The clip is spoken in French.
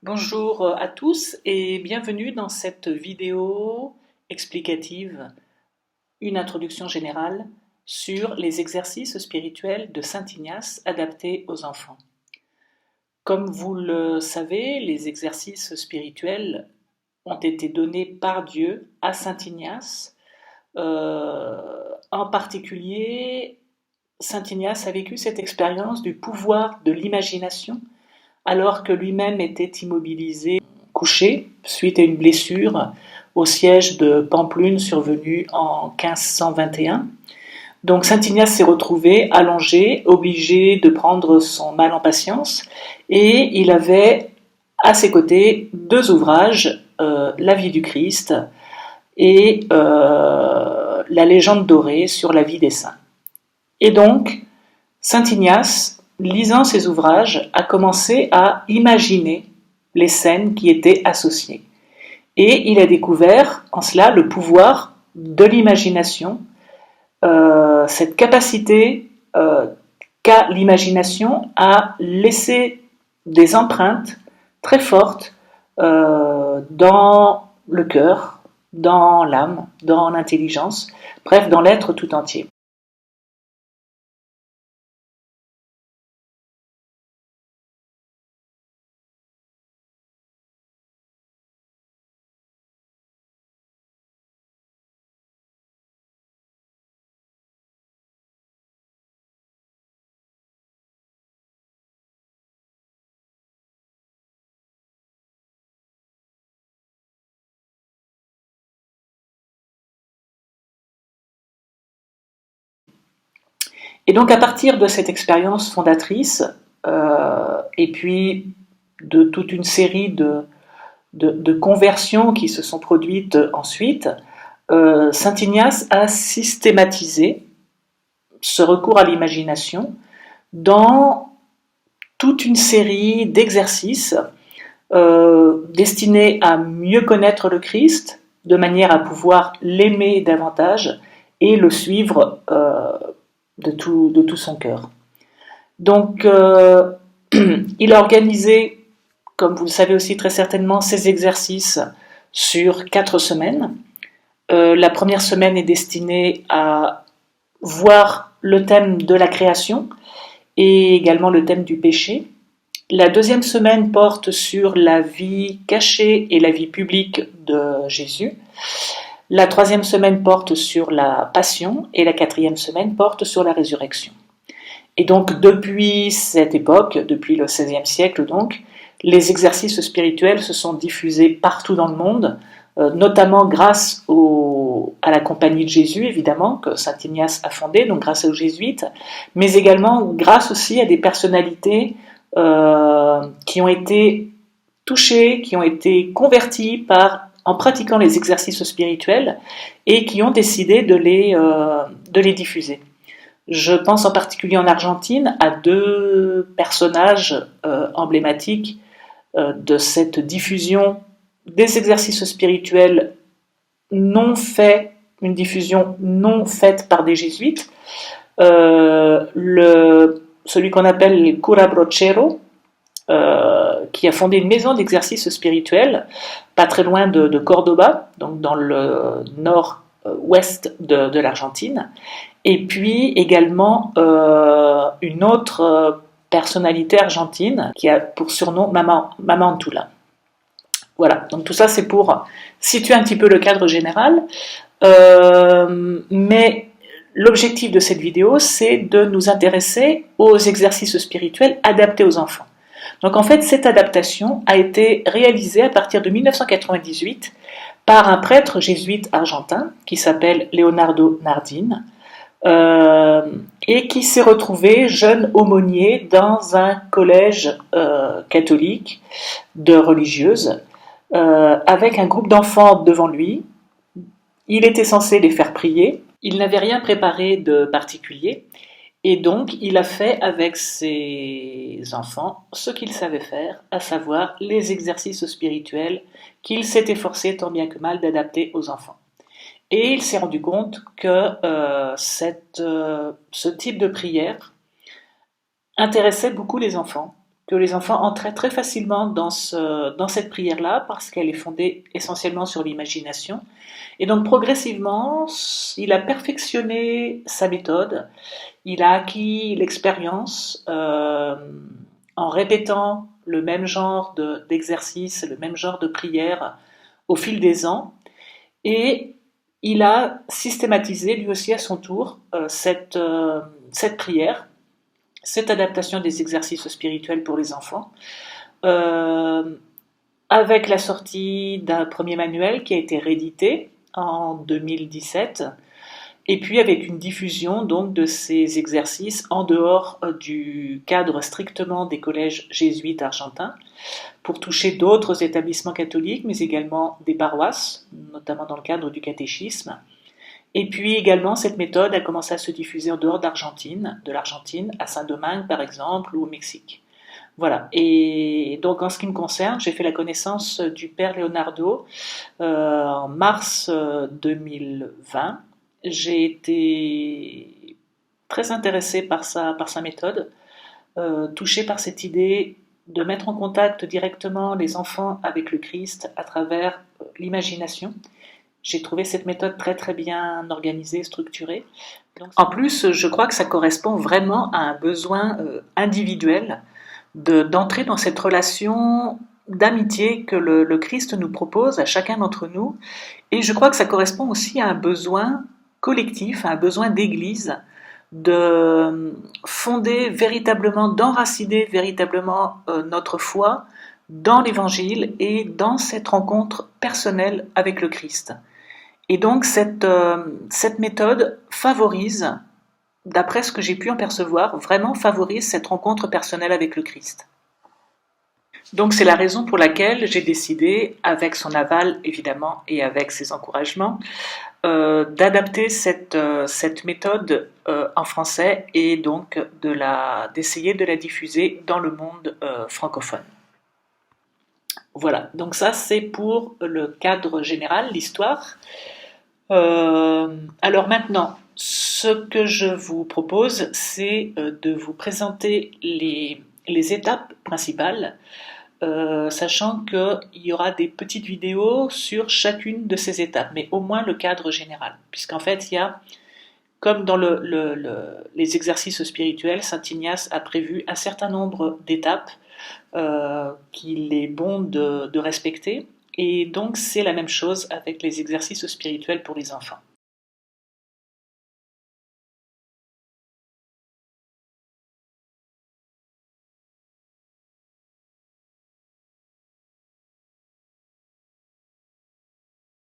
Bonjour à tous et bienvenue dans cette vidéo explicative, une introduction générale sur les exercices spirituels de Saint Ignace adaptés aux enfants. Comme vous le savez, les exercices spirituels ont été donnés par Dieu à Saint Ignace. En particulier, Saint Ignace a vécu cette expérience du pouvoir de l'imagination alors que lui-même était immobilisé, couché, suite à une blessure au siège de Pampelune survenu en 1521. Donc Saint Ignace s'est retrouvé allongé, obligé de prendre son mal en patience, et il avait à ses côtés deux ouvrages, La vie du Christ et La légende dorée sur la vie des saints. Et donc, Saint Ignace, lisant ces ouvrages, a commencé à imaginer les scènes qui étaient associées. Et il a découvert en cela le pouvoir de l'imagination, cette capacité qu'a l'imagination à laisser des empreintes très fortes dans le cœur, dans l'âme, dans l'intelligence, bref, dans l'être tout entier. Et donc à partir de cette expérience fondatrice, et puis de toute une série de conversions qui se sont produites ensuite, Saint Ignace a systématisé ce recours à l'imagination dans toute une série d'exercices destinés à mieux connaître le Christ, de manière à pouvoir l'aimer davantage et le suivre de tout son cœur. Donc, il a organisé, comme vous le savez aussi très certainement, ces exercices sur 4 semaines. La première semaine est destinée à voir le thème de la création et également le thème du péché. La deuxième semaine porte sur la vie cachée et la vie publique de Jésus. La troisième semaine porte sur la passion et la quatrième semaine porte sur la résurrection. Et donc depuis cette époque, depuis le XVIe siècle donc, les exercices spirituels se sont diffusés partout dans le monde, notamment grâce à la Compagnie de Jésus, évidemment, que Saint Ignace a fondée, donc grâce aux jésuites, mais également grâce aussi à des personnalités qui ont été touchées, qui ont été converties en pratiquant les exercices spirituels et qui ont décidé de les diffuser. Je pense en particulier en Argentine à deux personnages emblématiques de cette diffusion des exercices spirituels non faits, une diffusion non faite par des jésuites. Celui qu'on appelle le cura Brochero, qui a fondé une maison d'exercice spirituel pas très loin de Cordoba, donc dans le nord-ouest de l'Argentine. Et puis également une autre personnalité argentine qui a pour surnom Mama Antula. Voilà, donc tout ça c'est pour situer un petit peu le cadre général. Mais l'objectif de cette vidéo, c'est de nous intéresser aux exercices spirituels adaptés aux enfants. Donc en fait, cette adaptation a été réalisée à partir de 1998 par un prêtre jésuite argentin qui s'appelle Leonardo Nardin et qui s'est retrouvé jeune aumônier dans un collège catholique de religieuses avec un groupe d'enfants devant lui. Il était censé les faire prier. Il n'avait rien préparé de particulier. Et donc, il a fait avec ses enfants ce qu'il savait faire, à savoir les exercices spirituels qu'il s'est efforcé tant bien que mal d'adapter aux enfants. Et il s'est rendu compte que ce type de prière intéressait beaucoup les enfants, que les enfants entraient très facilement dans cette prière-là parce qu'elle est fondée essentiellement sur l'imagination. Et donc progressivement, il a perfectionné sa méthode, il a acquis l'expérience en répétant le même genre d'exercice, le même genre de prière au fil des ans. Et il a systématisé lui aussi à son tour cette prière, cette adaptation des exercices spirituels pour les enfants, euh, avec la sortie d'un premier manuel qui a été réédité en 2017, et puis avec une diffusion donc de ces exercices en dehors du cadre strictement des collèges jésuites argentins, pour toucher d'autres établissements catholiques, mais également des paroisses, notamment dans le cadre du catéchisme. Et puis également, cette méthode a commencé à se diffuser en dehors de l'Argentine, à Saint-Domingue par exemple, ou au Mexique. Voilà. Et donc, en ce qui me concerne, j'ai fait la connaissance du père Leonardo en mars 2020. J'ai été très intéressée par sa méthode, touchée par cette idée de mettre en contact directement les enfants avec le Christ à travers l'imagination. J'ai trouvé cette méthode très très bien organisée, structurée. Donc, en plus, je crois que ça correspond vraiment à un besoin individuel d'entrer dans cette relation d'amitié que le Christ nous propose à chacun d'entre nous. Et je crois que ça correspond aussi à un besoin collectif, à un besoin d'église, de fonder véritablement, d'enraciner véritablement notre foi dans l'évangile et dans cette rencontre personnelle avec le Christ. Et donc cette méthode favorise, d'après ce que j'ai pu en percevoir, vraiment favorise cette rencontre personnelle avec le Christ. Donc c'est la raison pour laquelle j'ai décidé, avec son aval évidemment et avec ses encouragements, d'adapter cette méthode en français et donc d'essayer de la diffuser dans le monde francophone. Voilà, donc ça c'est pour le cadre général, l'histoire. Alors maintenant, ce que je vous propose, c'est de vous présenter les étapes principales, sachant qu'il y aura des petites vidéos sur chacune de ces étapes, mais au moins le cadre général, puisqu'en fait, il y a, comme dans les exercices spirituels, Saint Ignace a prévu un certain nombre d'étapes qu'il est bon de respecter, et donc c'est la même chose avec les exercices spirituels pour les enfants.